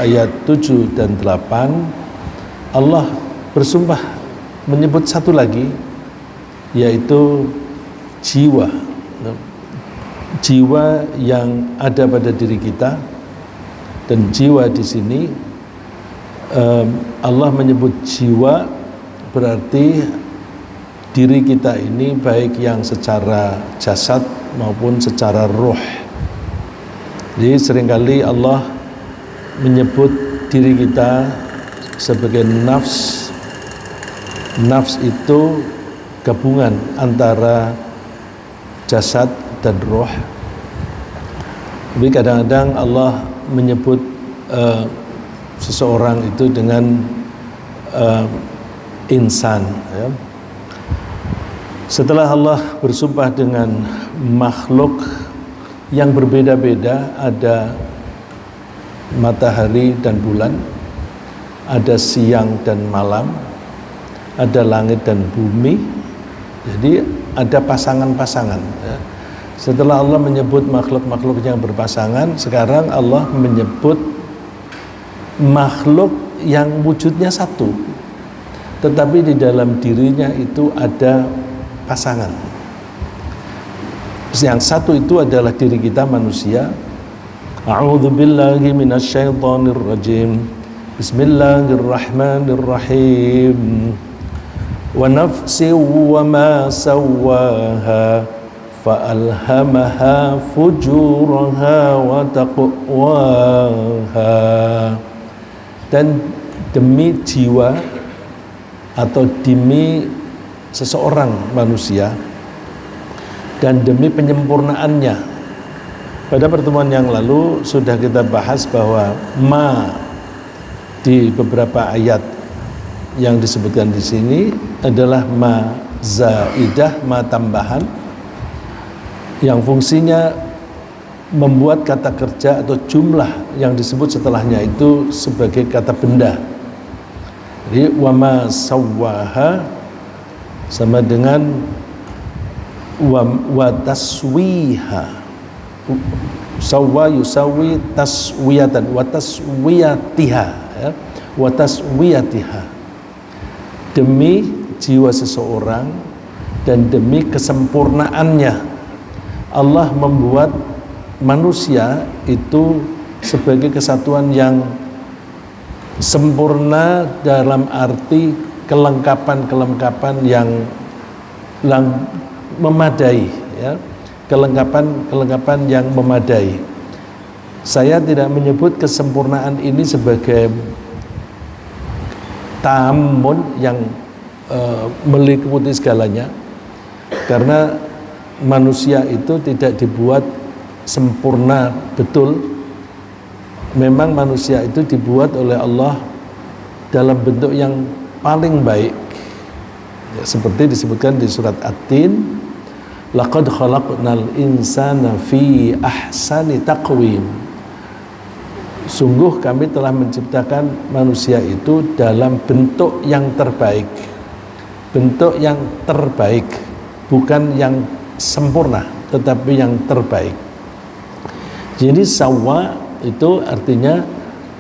ayat 7 dan 8 Allah bersumpah menyebut satu lagi, yaitu jiwa. Jiwa yang ada pada diri kita. Dan jiwa di sini Allah menyebut jiwa berarti diri kita ini baik yang secara jasad maupun secara ruh. Jadi seringkali Allah menyebut diri kita sebagai nafs. Nafs itu gabungan antara jasad dan roh. Tapi kadang-kadang Allah menyebut seseorang itu dengan insan, ya. Setelah Allah bersumpah dengan makhluk yang berbeda-beda, ada matahari dan bulan, ada siang dan malam, ada langit dan bumi. Jadi ada pasangan-pasangan, ya. Setelah Allah menyebut makhluk-makhluk yang berpasangan, sekarang Allah menyebut makhluk yang wujudnya satu, tetapi di dalam dirinya itu ada pasangan. Yang satu itu adalah diri kita manusia. A'udzu billahi minasyaitonir rajim. Bismillahirrahmanirrahim. Wa nafsin wa ma sawwaha fa'alhamaha fujuraha wa taqwaha. Dan demi jiwa atau demi seseorang manusia dan demi penyempurnaannya. Pada pertemuan yang lalu sudah kita bahas bahwa ma di beberapa ayat yang disebutkan di sini adalah ma zaidah, ma tambahan, yang fungsinya membuat kata kerja atau jumlah yang disebut setelahnya itu sebagai kata benda. Jadi wa ma sawwaha sama dengan wa taswiha. Sawwa yusawi taswiyatan wa taswiyatiha, ya. Wa taswiyatiha, demi jiwa seseorang dan demi kesempurnaannya. Allah membuat manusia itu sebagai kesatuan yang sempurna dalam arti kelengkapan yang memadai, ya. Kelengkapan yang memadai. Saya tidak menyebut kesempurnaan ini sebagai tamun yang meliputi segalanya, karena manusia itu tidak dibuat sempurna betul. Memang manusia itu dibuat oleh Allah dalam bentuk yang paling baik, ya, seperti disebutkan di surat At-Tin, laqad khalaqnal insana fi ahsani taqwim. Sungguh kami telah menciptakan manusia itu dalam bentuk yang terbaik. Bentuk yang terbaik, bukan yang sempurna, tetapi yang terbaik. Jadi sawwa itu artinya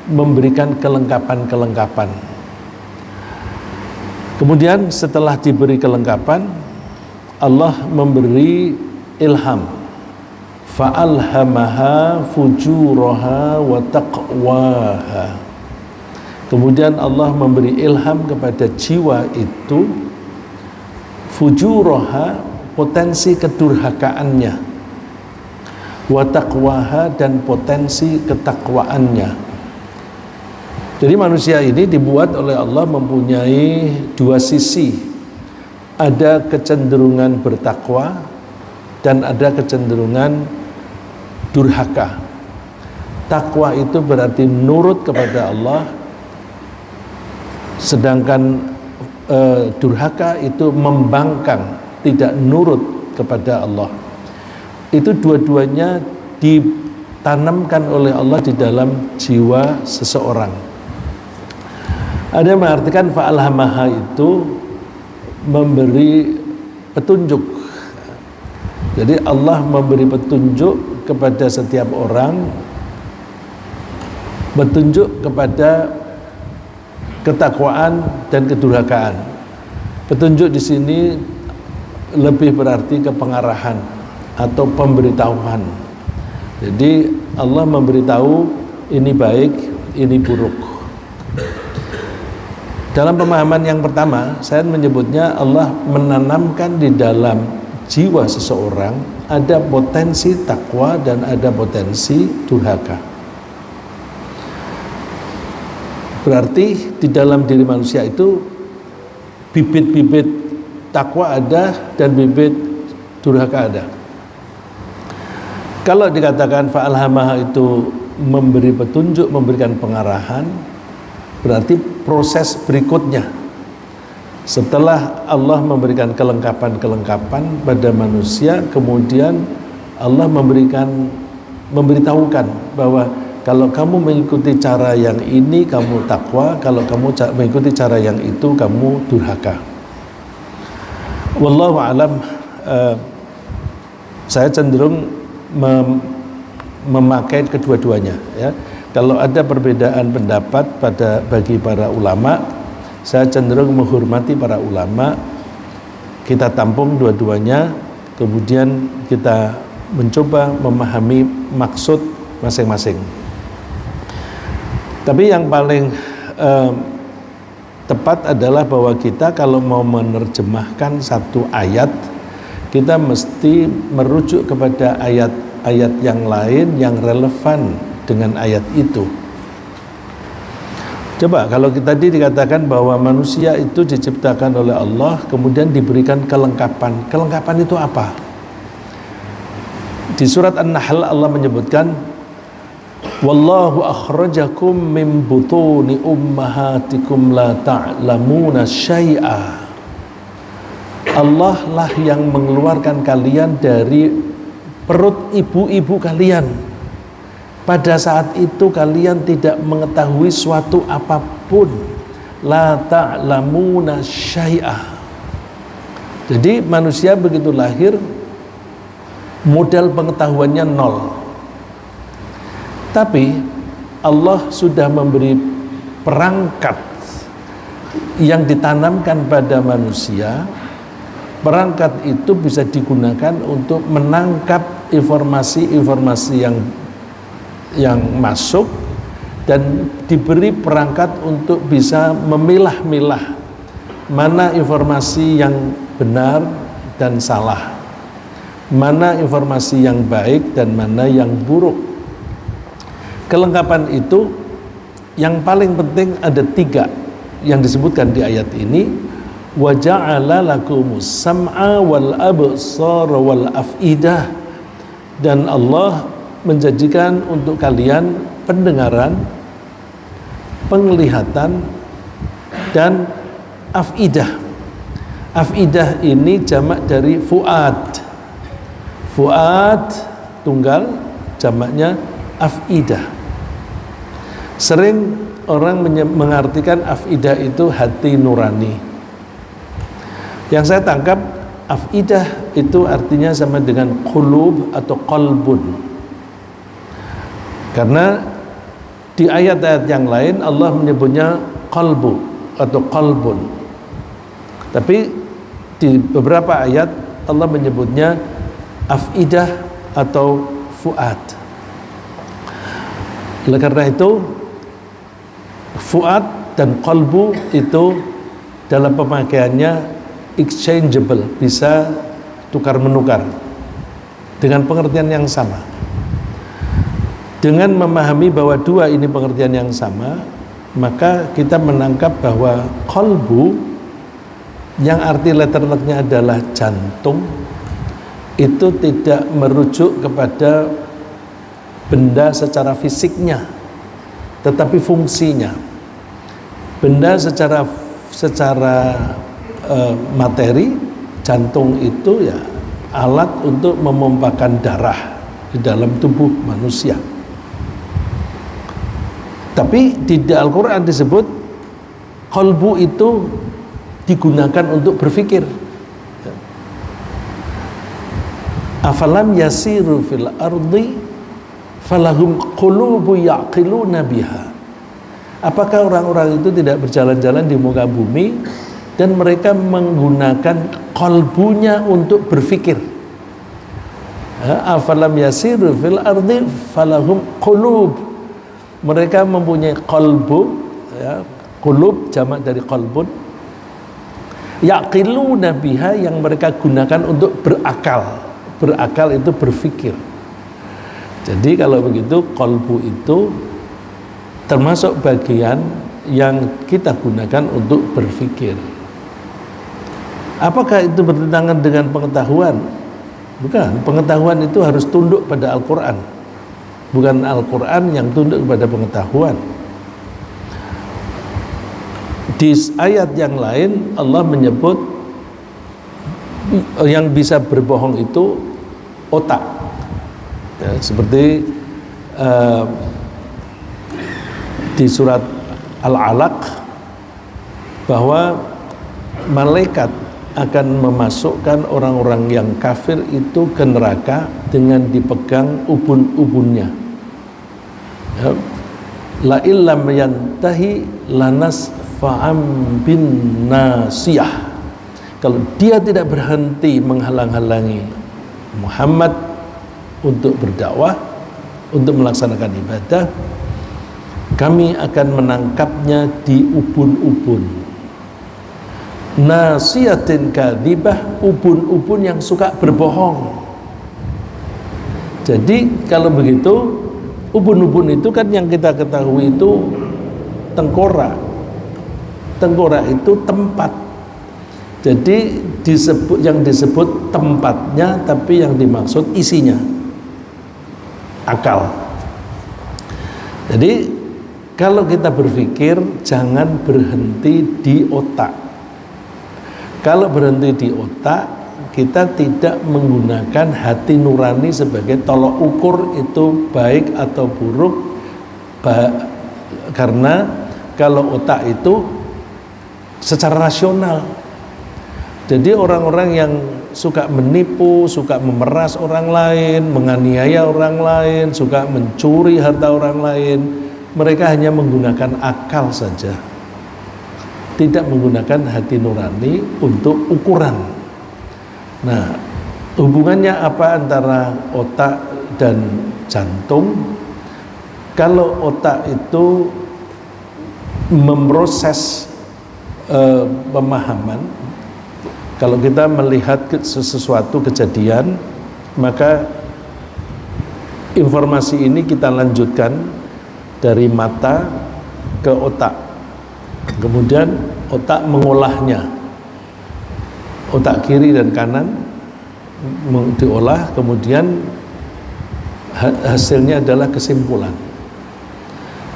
memberikan kelengkapan-kelengkapan. Kemudian setelah diberi kelengkapan, Allah memberi ilham. Fa'alhamaha fujuraha wa taqwaha. Kemudian Allah memberi ilham kepada jiwa itu fujuraha, potensi kedurhakaannya, wa taqwaha, dan potensi ketakwaannya. Jadi manusia ini dibuat oleh Allah mempunyai dua sisi. Ada kecenderungan bertakwa dan ada kecenderungan durhaka. Takwa itu berarti nurut kepada Allah, sedangkan durhaka itu membangkang, tidak nurut kepada Allah. Itu dua-duanya ditanamkan oleh Allah di dalam jiwa seseorang. Ada yang mengartikan fa'alhamaha itu memberi petunjuk. Jadi Allah memberi petunjuk kepada setiap orang Petunjuk kepada ketakwaan dan kedurhakaan. Petunjuk di sini lebih berarti kepengarahan atau pemberitahuan. Jadi Allah memberitahu ini baik, ini buruk. Dalam pemahaman yang pertama, saya menyebutnya Allah menanamkan di dalam jiwa seseorang ada potensi takwa dan ada potensi durhaka. Berarti di dalam diri manusia itu bibit-bibit takwa ada dan bibit durhaka ada. Kalau dikatakan fa'alhamaha itu memberi petunjuk, memberikan pengarahan, berarti proses berikutnya setelah Allah memberikan kelengkapan-kelengkapan pada manusia, kemudian Allah memberitahukan bahwa kalau kamu mengikuti cara yang ini kamu takwa, kalau kamu mengikuti cara yang itu kamu durhaka. Wallahu alam, saya cenderung memakai kedua-duanya, ya. Kalau ada perbedaan pendapat bagi para ulama, saya cenderung menghormati para ulama. Kita tampung dua-duanya, kemudian kita mencoba memahami maksud masing-masing. Tapi yang paling tepat adalah bahwa kita kalau mau menerjemahkan satu ayat, kita mesti merujuk kepada ayat-ayat yang lain yang relevan dengan ayat itu. Coba kalau tadi dikatakan bahwa manusia itu diciptakan oleh Allah, kemudian diberikan kelengkapan. Kelengkapan itu apa? Di surat An-Nahl Allah menyebutkan, wallahu akhrajakum min butuni ummahatikum la ta'lamuna syai'a. Allah lah yang mengeluarkan kalian dari perut ibu-ibu kalian. Pada saat itu kalian tidak mengetahui suatu apapun. La ta'lamuna syai'a. Jadi manusia begitu lahir modal pengetahuannya nol. Tapi Allah sudah memberi perangkat yang ditanamkan pada manusia. Perangkat itu bisa digunakan untuk menangkap informasi-informasi yang masuk dan diberi perangkat untuk bisa memilah-milah mana informasi yang benar dan salah, mana informasi yang baik dan mana yang buruk. Kelengkapan itu yang paling penting ada 3 yang disebutkan di ayat ini. Wa ja'ala lakumus sam'a wal absara wal af'idah, dan Allah menjadikan untuk kalian pendengaran, penglihatan, dan afidah. Afidah ini jamak dari fuad. Fuad tunggal, jamaknya afidah. Sering orang mengartikan afidah itu hati nurani. Yang saya tangkap afidah itu artinya sama dengan qulub atau qalbun. Karena di ayat-ayat yang lain Allah menyebutnya qalbu atau qalbun. Tapi di beberapa ayat Allah menyebutnya afidah atau fuad. Oleh karena itu fuad dan qalbu itu dalam pemakaiannya exchangeable, bisa tukar menukar dengan pengertian yang sama. Dengan memahami bahwa 2 ini pengertian yang sama, maka kita menangkap bahwa qalbu yang arti letternya adalah jantung itu tidak merujuk kepada benda secara fisiknya, tetapi fungsinya. Benda secara materi, jantung itu ya alat untuk memompakan darah di dalam tubuh manusia. Tapi di Al-Quran disebut qalbu itu digunakan untuk berpikir. Afalam yasiru fil ardi falahum qulubu yaqiluna biha. Apakah orang-orang itu tidak berjalan-jalan di muka bumi dan mereka menggunakan qalbunya untuk berfikir? Afalam yasiru fil ardi falahum qulub. Mereka mempunyai qalbu, ya, qulub jamak dari qalbun, yaqiluna biha, yang mereka gunakan untuk berakal. Berakal itu berfikir. Jadi kalau begitu qalbu itu termasuk bagian yang kita gunakan untuk berfikir. Apakah itu bertentangan dengan pengetahuan? Bukan, pengetahuan itu harus tunduk pada Al-Quran, bukan Al-Quran yang tunduk kepada pengetahuan. Di ayat yang lain Allah menyebut yang bisa berbohong itu otak, ya, seperti di surat Al-Alaq bahwa malaikat akan memasukkan orang-orang yang kafir itu ke neraka dengan dipegang ubun-ubunnya. Ya. La illam yantahi lanas fa'am bin nasiyah. Kalau dia tidak berhenti menghalang-halangi Muhammad untuk berdakwah, untuk melaksanakan ibadah, kami akan menangkapnya di ubun-ubun. Nasiyatin kadzibah, ubun-ubun yang suka berbohong. Jadi kalau begitu, ubun-ubun itu kan yang kita ketahui itu tengkorak. Tengkorak itu tempat. Jadi yang disebut tempatnya, tapi yang dimaksud isinya, akal. Jadi kalau kita berpikir, jangan berhenti di otak. Kalau berhenti di otak, kita tidak menggunakan hati nurani sebagai tolok ukur itu baik atau buruk. Karena kalau otak itu secara rasional. Jadi orang-orang yang suka menipu, suka memeras orang lain, menganiaya orang lain, suka mencuri harta orang lain, mereka hanya menggunakan akal saja, tidak menggunakan hati nurani untuk ukuran. Nah, hubungannya apa antara otak dan jantung? Kalau otak itu memproses pemahaman, kalau kita melihat sesuatu kejadian, maka informasi ini kita lanjutkan dari mata ke otak. Kemudian otak mengolahnya, otak kiri dan kanan diolah, kemudian hasilnya adalah kesimpulan.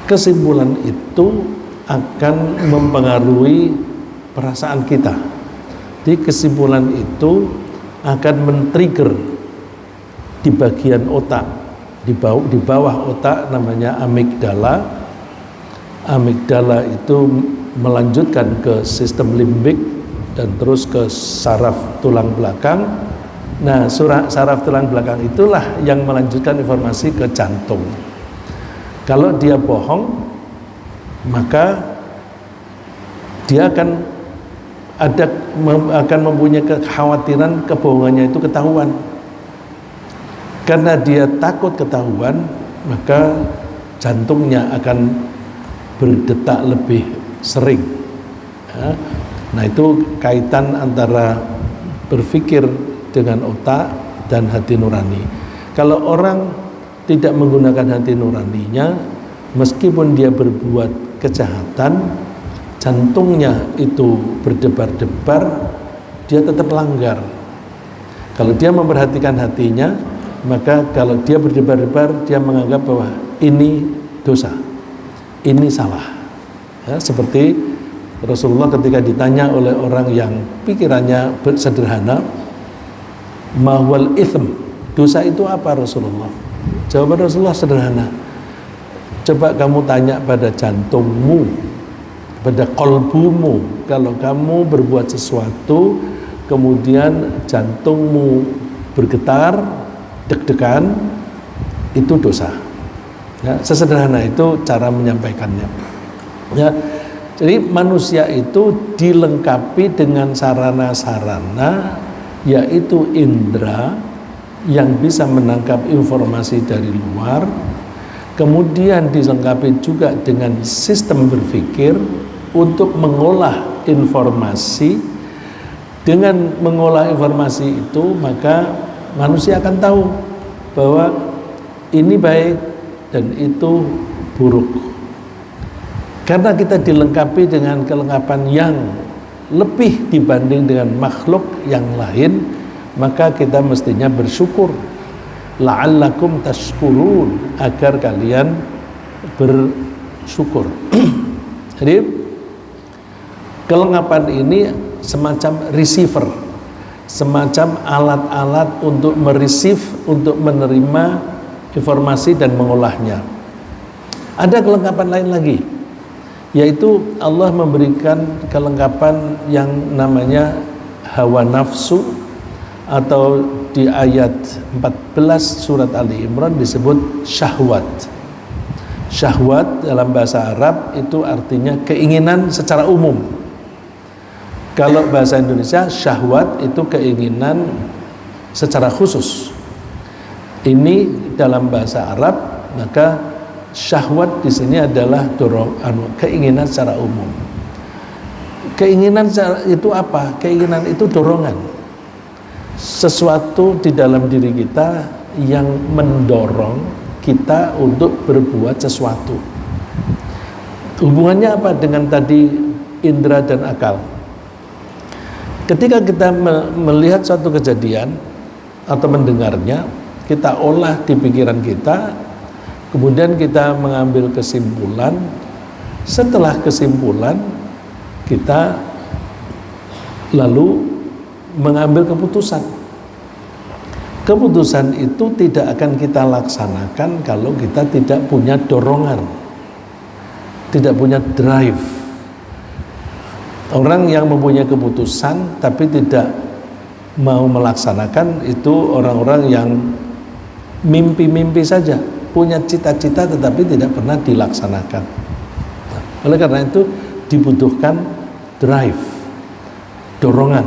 Kesimpulan itu akan mempengaruhi perasaan kita. Di kesimpulan itu akan men-trigger di bagian otak, di bawah otak namanya amigdala. Amigdala itu melanjutkan ke sistem limbik dan terus ke saraf tulang belakang. Nah, saraf tulang belakang itulah yang melanjutkan informasi ke jantung. Kalau dia bohong, maka dia akan mempunyai kekhawatiran kebohongannya itu ketahuan. Karena dia takut ketahuan, maka jantungnya akan berdetak lebih sering. Ya. Nah, itu kaitan antara berpikir dengan otak dan hati nurani. Kalau orang tidak menggunakan hati nuraninya, meskipun dia berbuat kejahatan, jantungnya itu berdebar-debar, dia tetap langgar. Kalau dia memperhatikan hatinya, maka kalau dia berdebar-debar, dia menganggap bahwa ini dosa, ini salah. Ya, seperti Rasulullah ketika ditanya oleh orang yang pikirannya sederhana, mahwal ithm, dosa itu apa Rasulullah? Jawaban Rasulullah sederhana, coba kamu tanya pada jantungmu, pada kolbumu. Kalau kamu berbuat sesuatu kemudian jantungmu bergetar, deg-degan, itu dosa. Ya, sesederhana itu cara menyampaikannya. Ya, jadi manusia itu dilengkapi dengan sarana-sarana, yaitu indera yang bisa menangkap informasi dari luar, kemudian dilengkapi juga dengan sistem berpikir untuk mengolah informasi. Dengan mengolah informasi itu, maka manusia akan tahu bahwa ini baik dan itu buruk. Karena kita dilengkapi dengan kelengkapan yang lebih dibanding dengan makhluk yang lain, maka kita mestinya bersyukur. La'allakum tashkurun, agar kalian bersyukur. Jadi kelengkapan ini semacam receiver, semacam alat-alat untuk mereceive, untuk menerima informasi dan mengolahnya. Ada kelengkapan lain lagi, yaitu Allah memberikan kelengkapan yang namanya hawa nafsu, atau di ayat 14 surat Ali Imran disebut syahwat. Syahwat dalam bahasa Arab itu artinya keinginan secara umum. Kalau bahasa Indonesia, syahwat itu keinginan secara khusus. Ini dalam bahasa Arab, maka syahwat di sini adalah keinginan secara umum. Keinginan itu apa? Keinginan itu dorongan. Sesuatu di dalam diri kita yang mendorong kita untuk berbuat sesuatu. Hubungannya apa dengan tadi indera dan akal? Ketika kita melihat suatu kejadian atau mendengarnya, kita olah di pikiran kita, kemudian kita mengambil kesimpulan. Setelah kesimpulan, kita lalu mengambil keputusan. Keputusan itu tidak akan kita laksanakan kalau kita tidak punya dorongan, tidak punya drive. Orang yang mempunyai keputusan tapi tidak mau melaksanakan, itu orang-orang yang mimpi-mimpi saja, punya cita-cita tetapi tidak pernah dilaksanakan. Oleh karena itu dibutuhkan drive, dorongan,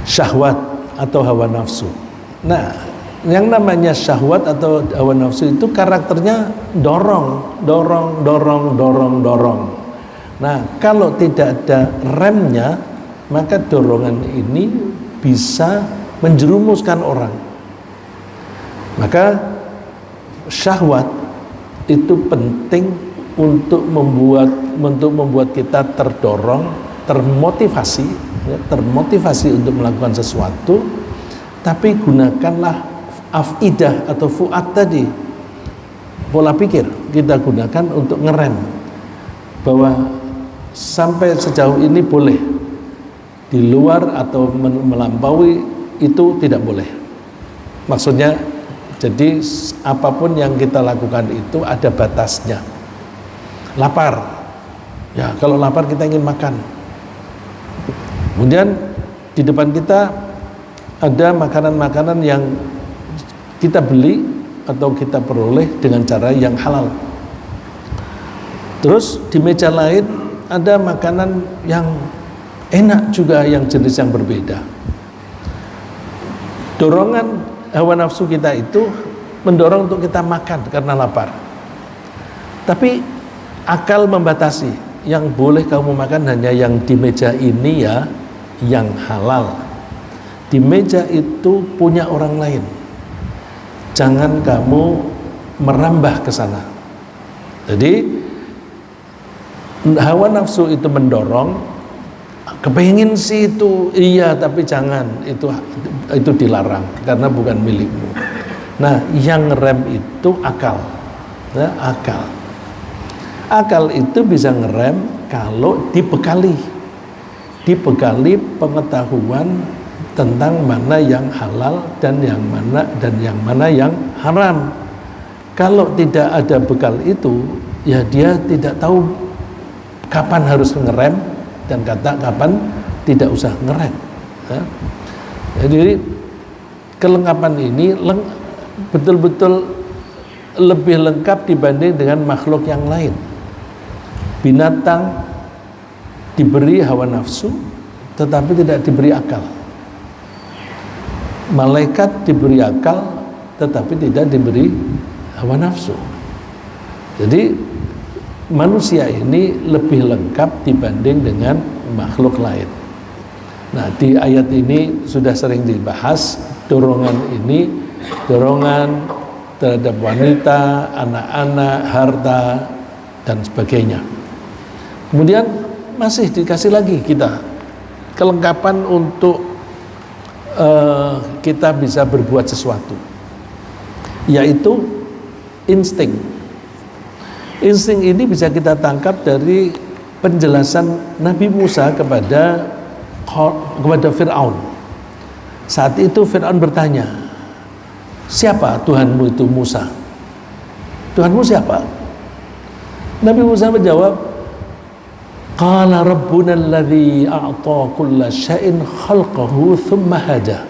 syahwat atau hawa nafsu. Nah, yang namanya syahwat atau hawa nafsu itu karakternya dorong. Nah, kalau tidak ada remnya, maka dorongan ini bisa menjerumuskan orang. Maka syahwat itu penting untuk membuat kita terdorong, termotivasi untuk melakukan sesuatu. Tapi gunakanlah afidah atau fuad tadi, pola pikir kita gunakan untuk ngerem bahwa sampai sejauh ini boleh, di luar atau melampaui itu tidak boleh. Maksudnya, jadi apapun yang kita lakukan itu ada batasnya. Lapar, ya kalau lapar kita ingin makan. Kemudian di depan kita ada makanan-makanan yang kita beli atau kita peroleh dengan cara yang halal. Terus di meja lain ada makanan yang enak juga, yang jenis yang berbeda. Dorongan hawa nafsu kita itu mendorong untuk kita makan karena lapar. Tapi akal membatasi, yang boleh kamu makan hanya yang di meja ini ya, yang halal. Di meja itu punya orang lain, jangan kamu merambah ke sana. Jadi hawa nafsu itu mendorong, kepengin sih itu, iya tapi jangan, itu dilarang karena bukan milikmu. Nah, yang rem itu akal. Nah, akal itu bisa ngerem kalau dibekali pengetahuan tentang mana yang halal dan yang mana yang haram. Kalau tidak ada bekal itu, ya dia tidak tahu kapan harus ngerem dan kapan tidak usah ngerem. Ya. Jadi kelengkapan ini betul-betul lebih lengkap dibanding dengan makhluk yang lain. Binatang diberi hawa nafsu tetapi tidak diberi akal. Malaikat diberi akal tetapi tidak diberi hawa nafsu. Jadi manusia ini lebih lengkap dibanding dengan makhluk lain. Nah, di ayat ini sudah sering dibahas dorongan ini, dorongan terhadap wanita, anak-anak, harta, dan sebagainya. Kemudian masih dikasih lagi kita kelengkapan untuk kita bisa berbuat sesuatu, yaitu insting. Insting ini bisa kita tangkap dari penjelasan Nabi Musa kepada Fir'aun. Saat itu Fir'aun bertanya, siapa Tuhanmu itu Musa? Tuhanmu siapa? Nabi Musa menjawab, qala rabbuna alladhi a'ta kulla syai'in khalqahu thumma hada.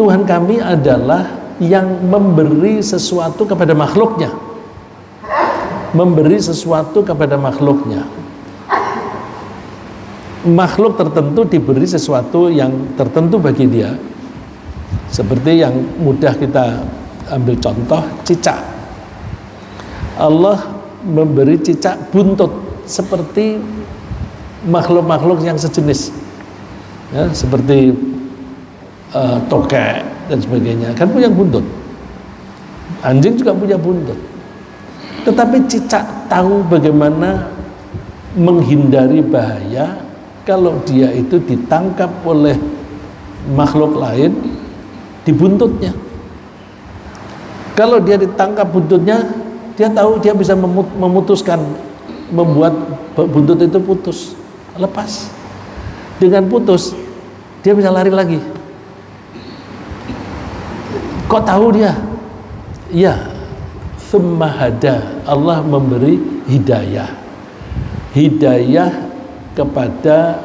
Tuhan kami adalah yang memberi sesuatu kepada makhluknya. Memberi sesuatu kepada makhluknya. Makhluk tertentu diberi sesuatu yang tertentu bagi dia. Seperti yang mudah kita ambil contoh, cicak. Allah memberi cicak buntut seperti makhluk-makhluk yang sejenis, ya, seperti tokek dan sebagainya, kan punya buntut. Anjing juga punya buntut. Tetapi cicak tahu bagaimana menghindari bahaya kalau dia itu ditangkap oleh makhluk lain di buntutnya. Kalau dia ditangkap buntutnya, dia tahu dia bisa memutuskan, membuat buntut itu putus, lepas. Dengan putus, dia bisa lari lagi. Kok tahu dia? Iya, tsumma hada. Allah memberi hidayah. Hidayah kepada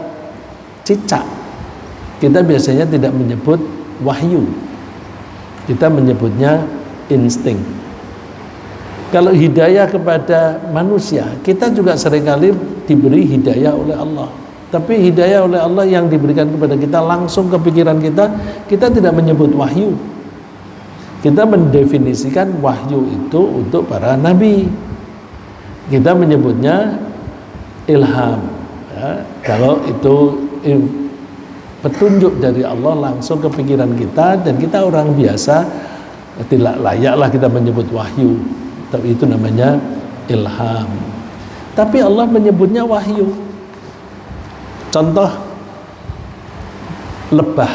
cicak. Kita biasanya tidak menyebut wahyu. Kita menyebutnya insting. Kalau hidayah kepada manusia, kita juga seringkali diberi hidayah oleh Allah. Tapi hidayah oleh Allah yang diberikan kepada kita langsung ke pikiran kita, kita tidak menyebut wahyu. Kita mendefinisikan wahyu itu untuk para nabi. Kita menyebutnya ilham. Ya, kalau itu petunjuk dari Allah langsung ke pikiran kita, dan kita orang biasa tidak layaklah kita menyebut wahyu. Tapi itu namanya ilham. Tapi Allah menyebutnya wahyu. Contoh lebah.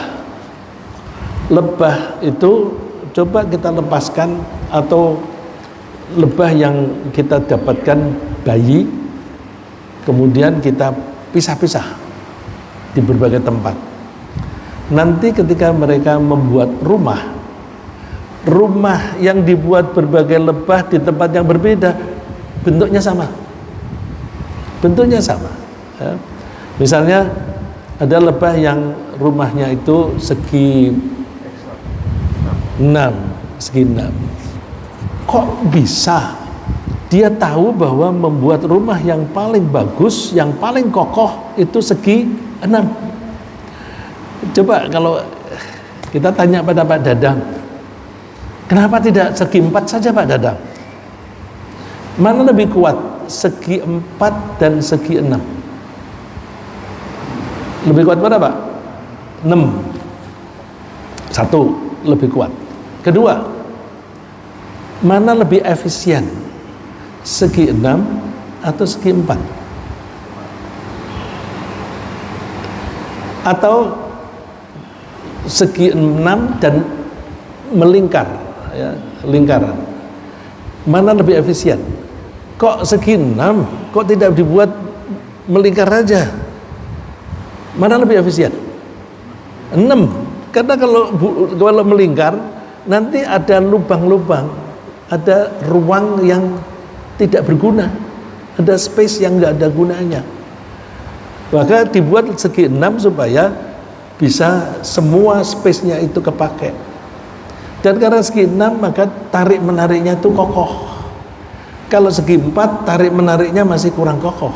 Lebah itu coba kita lepaskan, atau lebah yang kita dapatkan bayi, kemudian kita pisah-pisah di berbagai tempat. Nanti ketika mereka membuat rumah yang dibuat berbagai lebah di tempat yang berbeda, bentuknya sama. Bentuknya sama. Ya. Misalnya ada lebah yang rumahnya itu segi 6. Kok bisa dia tahu bahwa membuat rumah yang paling bagus, yang paling kokoh itu segi 6? Coba kalau kita tanya pada Pak Dadang, kenapa tidak segi 4 saja Pak Dadang? Mana lebih kuat, segi 4 dan segi 6? Lebih kuat mana Pak? 6. 1 lebih kuat. Kedua, mana lebih efisien, segi 6 atau segi 4? Atau segi 6 dan melingkar, ya, lingkaran, mana lebih efisien? Kok segi 6 kok tidak dibuat melingkar aja? Mana lebih efisien? 6. Karena kalau melingkar nanti ada lubang-lubang, ada ruang yang tidak berguna, ada space yang nggak ada gunanya. Maka dibuat segi 6 supaya bisa semua space-nya itu kepake. Dan karena segi 6 maka tarik menariknya itu kokoh. Kalau segi 4 tarik menariknya masih kurang kokoh,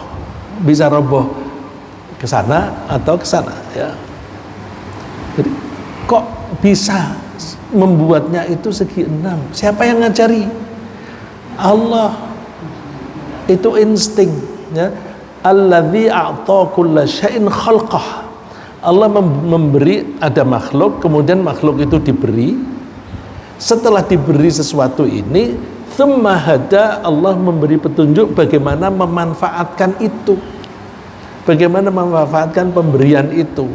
bisa roboh ke sana atau ke sana ya. Jadi kok bisa membuatnya itu segi 6? Siapa yang ngajari? Allah. Itu insting ya. Alladzi a'ta kulla syai'in khalqah. Allah memberi, ada makhluk, kemudian makhluk itu diberi. Setelah diberi sesuatu ini, tsumma hada, Allah memberi petunjuk bagaimana memanfaatkan itu. Bagaimana memanfaatkan pemberian itu.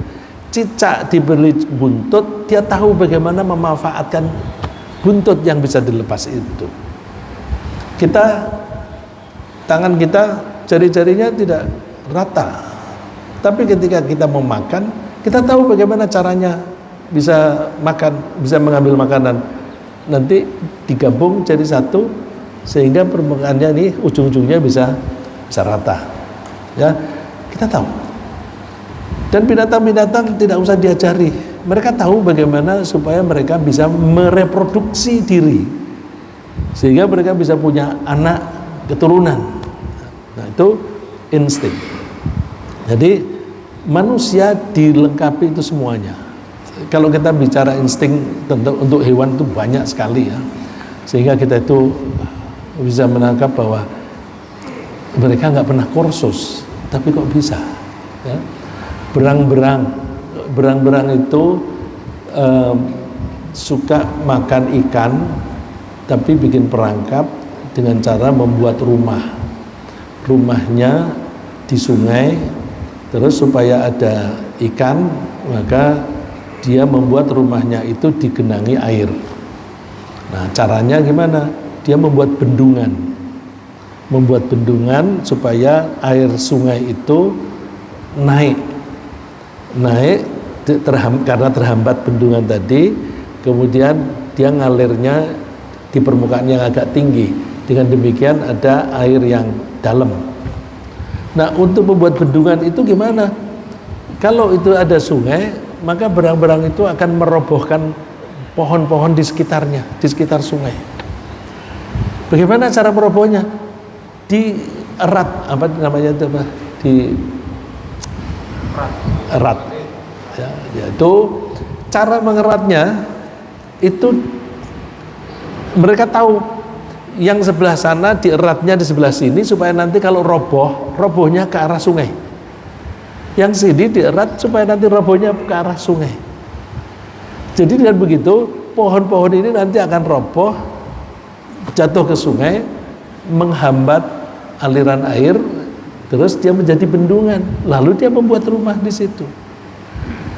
Cicak diberi buntut, dia tahu bagaimana memanfaatkan buntut yang bisa dilepas itu. Tangan kita, jari-jarinya tidak rata. Tapi ketika kita mau makan, kita tahu bagaimana caranya bisa makan, bisa mengambil makanan. Nanti digabung jadi satu sehingga permukaannya ini ujung-ujungnya bisa rata. Ya, kita tahu. Dan binatang-binatang tidak usah diajari. Mereka tahu bagaimana supaya mereka bisa mereproduksi diri. Sehingga mereka bisa punya anak keturunan. Nah, itu insting. Jadi manusia dilengkapi itu semuanya. Kalau kita bicara insting tentu untuk hewan itu banyak sekali ya, sehingga kita itu bisa menangkap bahwa mereka nggak pernah kursus, tapi kok bisa ya? Berang-berang itu suka makan ikan, tapi bikin perangkap dengan cara membuat rumahnya di sungai. Terus supaya ada ikan, maka dia membuat rumahnya itu digenangi air. Nah, caranya gimana? Dia membuat bendungan supaya air sungai itu naik karena terhambat bendungan tadi. Kemudian dia ngalirnya di permukaan yang agak tinggi. Dengan demikian ada air yang dalam. Nah, untuk membuat bendungan itu gimana? Kalau itu ada sungai, maka berang-berang itu akan merobohkan pohon-pohon di sekitarnya, di sekitar sungai. Bagaimana cara merobohnya? Dierat, apa namanya itu apa? Erat. Ya, yaitu cara mengeratnya itu mereka tahu. Yang sebelah sana dieratnya di sebelah sini supaya nanti kalau robohnya ke arah sungai. Yang sini dierat supaya nanti robohnya ke arah sungai. Jadi dengan begitu pohon-pohon ini nanti akan roboh, jatuh ke sungai, menghambat aliran air, terus dia menjadi bendungan. Lalu dia membuat rumah di situ.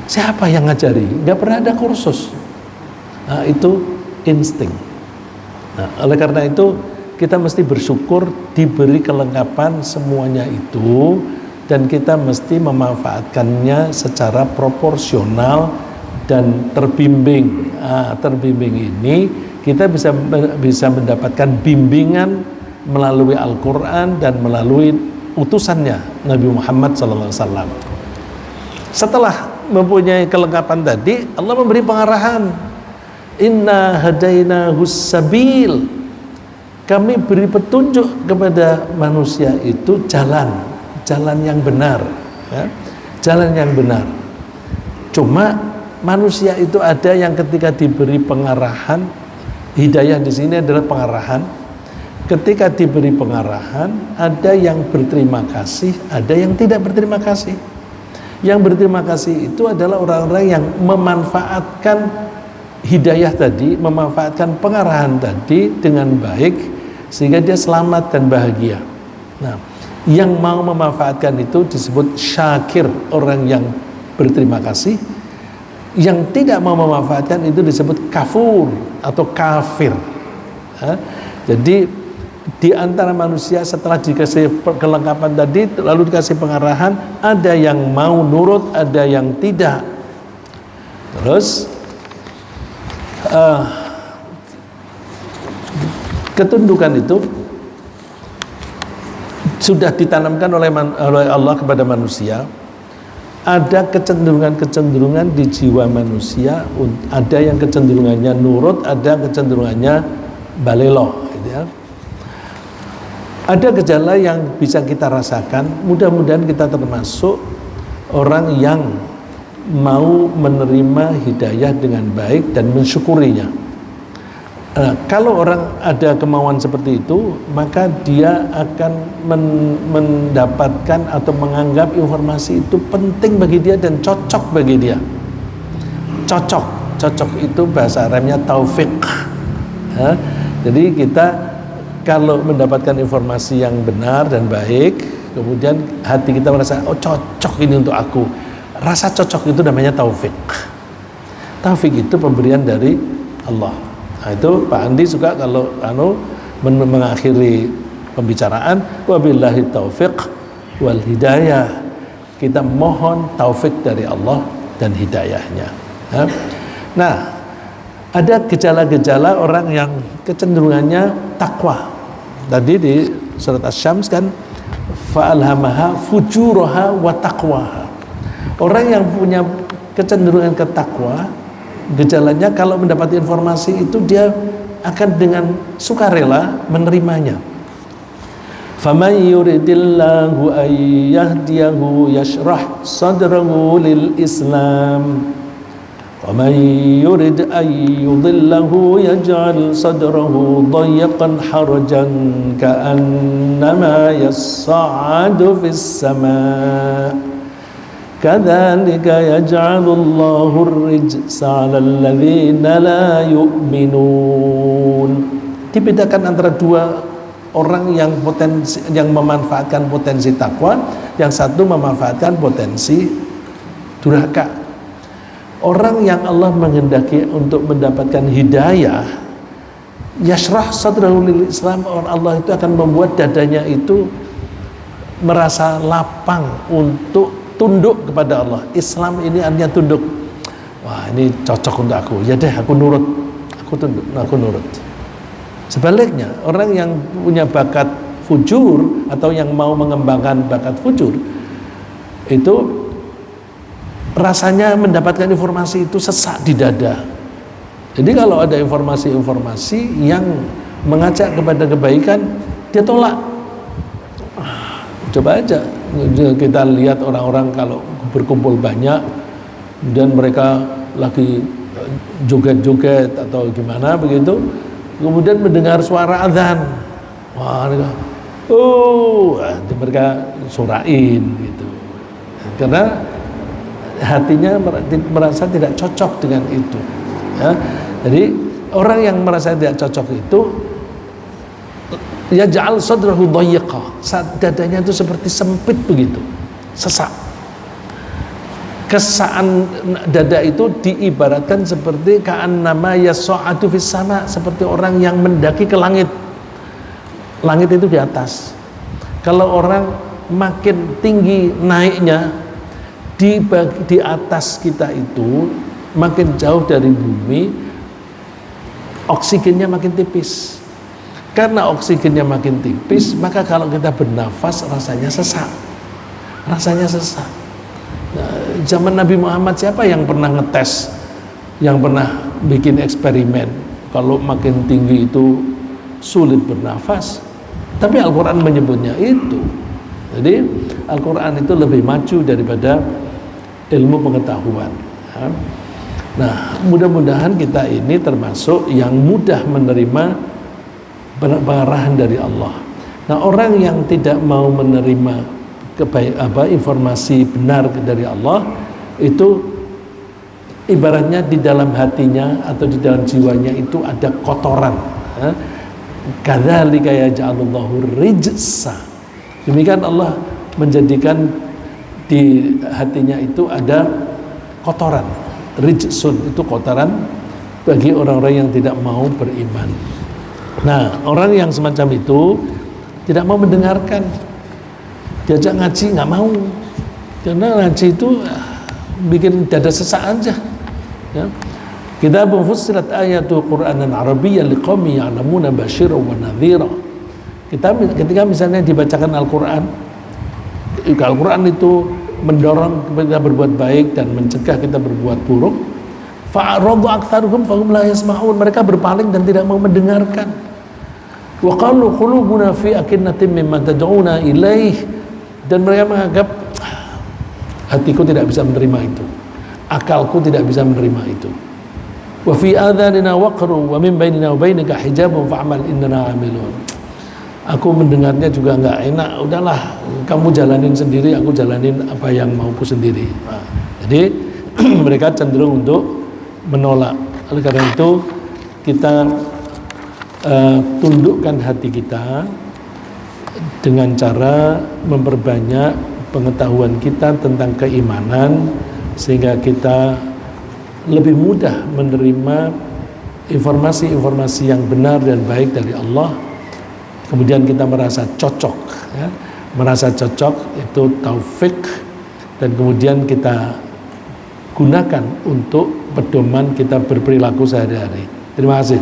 Siapa yang ngajari? Nggak pernah ada kursus. Nah, itu insting. Nah, oleh karena itu kita mesti bersyukur diberi kelengkapan semuanya itu, dan kita mesti memanfaatkannya secara proporsional dan terbimbing. Terbimbing ini kita bisa mendapatkan bimbingan melalui Al-Quran dan melalui utusannya Nabi Muhammad SAW. Setelah mempunyai kelengkapan tadi, Allah memberi pengarahan. Inna hadainahus sabil, kami beri petunjuk kepada manusia itu jalan yang benar ya? Jalan yang benar. Cuma manusia itu ada yang ketika diberi pengarahan, hidayah di sini adalah pengarahan. Ketika diberi pengarahan, ada yang berterima kasih, ada yang tidak berterima kasih. Yang berterima kasih itu adalah orang-orang yang memanfaatkan hidayah tadi, memanfaatkan pengarahan tadi dengan baik sehingga dia selamat dan bahagia. Nah, yang mau memanfaatkan itu disebut syakir, orang yang berterima kasih. Yang tidak mau memanfaatkan itu disebut kafur atau kafir. Jadi di antara manusia setelah dikasih kelengkapan tadi lalu dikasih pengarahan, ada yang mau nurut, ada yang tidak. Terus ketundukan itu sudah ditanamkan oleh Allah kepada manusia. ada kecenderungan-kecenderungan di jiwa manusia, ada yang kecenderungannya nurut, ada kecenderungannya balelo, gitu ya. Ada gejala yang bisa kita rasakan, mudah-mudahan kita termasuk orang yang mau menerima hidayah dengan baik dan mensyukurinya. Kalau orang ada kemauan seperti itu, maka dia akan mendapatkan atau menganggap informasi itu penting bagi dia dan cocok bagi dia. Cocok itu bahasa Arabnya taufik. Jadi kita kalau mendapatkan informasi yang benar dan baik, kemudian hati kita merasa, oh cocok ini untuk aku. Rasa cocok itu namanya taufik. Taufik itu pemberian dari Allah. Nah, itu Pak Andi suka kalau mengakhiri pembicaraan, wabillahi taufiq wal hidayah. Kita mohon taufik dari Allah dan hidayahnya. Nah, ada gejala-gejala orang yang kecenderungannya takwa. Tadi di surat Asy-Syams kan, fa'alhamaha fujuraha wa taqwaha. Orang yang punya kecenderungan ke takwa, gejalanya kalau mendapat informasi itu dia akan dengan sukarela menerimanya. Faman yuridillahu an yahdiyahu yashrah sadrahu lil Islam wa man yurid an yudillahu yaj'al sadrahu dayyqan harajan ka'annama yas'adu fis sama'. Kadzalika yaj'alullahu ar-rijsa 'alal ladzina la yu'minun. Dibedakan antara dua orang yang memanfaatkan potensi takwa, yang satu memanfaatkan potensi durhaka. Orang yang Allah menghendaki untuk mendapatkan hidayah, yashrah sadrahu lil Islam, Allah itu akan membuat dadanya itu merasa lapang untuk tunduk kepada Allah. Islam ini artinya tunduk. Wah, ini cocok untuk aku. Ya deh, aku nurut. Aku tunduk, aku nurut. Sebaliknya, orang yang punya bakat fujur atau yang mau mengembangkan bakat fujur, itu rasanya mendapatkan informasi itu sesak di dada. Jadi kalau ada informasi-informasi yang mengajak kepada kebaikan, dia tolak. Coba aja kita lihat orang-orang kalau berkumpul banyak dan mereka lagi joget-joget atau gimana begitu, kemudian mendengar suara azan, wah mereka surain gitu, karena hatinya merasa tidak cocok dengan itu, ya. Jadi orang yang merasa tidak cocok itu, ya ja'al sadrahu dayyqa, dadanya itu seperti sempit begitu, sesak. Kesaan dada itu diibaratkan seperti ka'annama yas'adu fis sama', seperti orang yang mendaki ke langit. Langit itu di atas. Kalau orang makin tinggi naiknya, di atas kita itu makin jauh dari bumi, oksigennya makin tipis. Karena oksigennya makin tipis, maka kalau kita bernafas rasanya sesak. Rasanya sesak. Nah, zaman Nabi Muhammad siapa yang pernah ngetes, yang pernah bikin eksperimen kalau makin tinggi itu sulit bernafas? Tapi Al-Quran menyebutnya itu. Jadi Al-Quran itu lebih maju daripada ilmu pengetahuan. Nah, mudah-mudahan kita ini termasuk yang mudah menerima pengarahan dari Allah. Nah, orang yang tidak mau menerima informasi benar dari Allah, itu ibaratnya di dalam hatinya atau di dalam jiwanya itu ada kotoran. Kadzalika yaj'alullahu rijsa. Demikian Allah menjadikan di hatinya itu ada kotoran. Rijsun itu kotoran bagi orang-orang yang tidak mau beriman. Nah, orang yang semacam itu tidak mau mendengarkan, diajak ngaji nggak mau, karena ngaji itu bikin dada sesak aja. Ya. Kita fussilat ayatul Qur'anan Arabiyyan liqaumin ya'lamuna basyiran wa nadhira. Ketika misalnya dibacakan Al-Quran itu mendorong kita berbuat baik dan mencegah kita berbuat buruk. Fa'aradu aktsaruhum fahum la yasma'un, mereka berpaling dan tidak mau mendengarkan. Wa qalu qulubuna fi akinnatin mimma tad'una ilaih, dan mereka menganggap hatiku tidak bisa menerima itu, akalku tidak bisa menerima itu. Wa fi adhanina waqru wa min bainina wa bainika hijabun fa'mal innana 'amilun. Aku mendengarnya juga enggak enak, udahlah kamu jalanin sendiri, aku jalanin apa yang mauku sendiri. Nah, jadi mereka cenderung untuk menolak. Oleh karena itu kita tundukkan hati kita dengan cara memperbanyak pengetahuan kita tentang keimanan, sehingga kita lebih mudah menerima informasi-informasi yang benar dan baik dari Allah. Kemudian kita merasa cocok, ya. Merasa cocok itu taufik, dan kemudian kita gunakan untuk pedoman kita berperilaku sehari-hari. Terima kasih.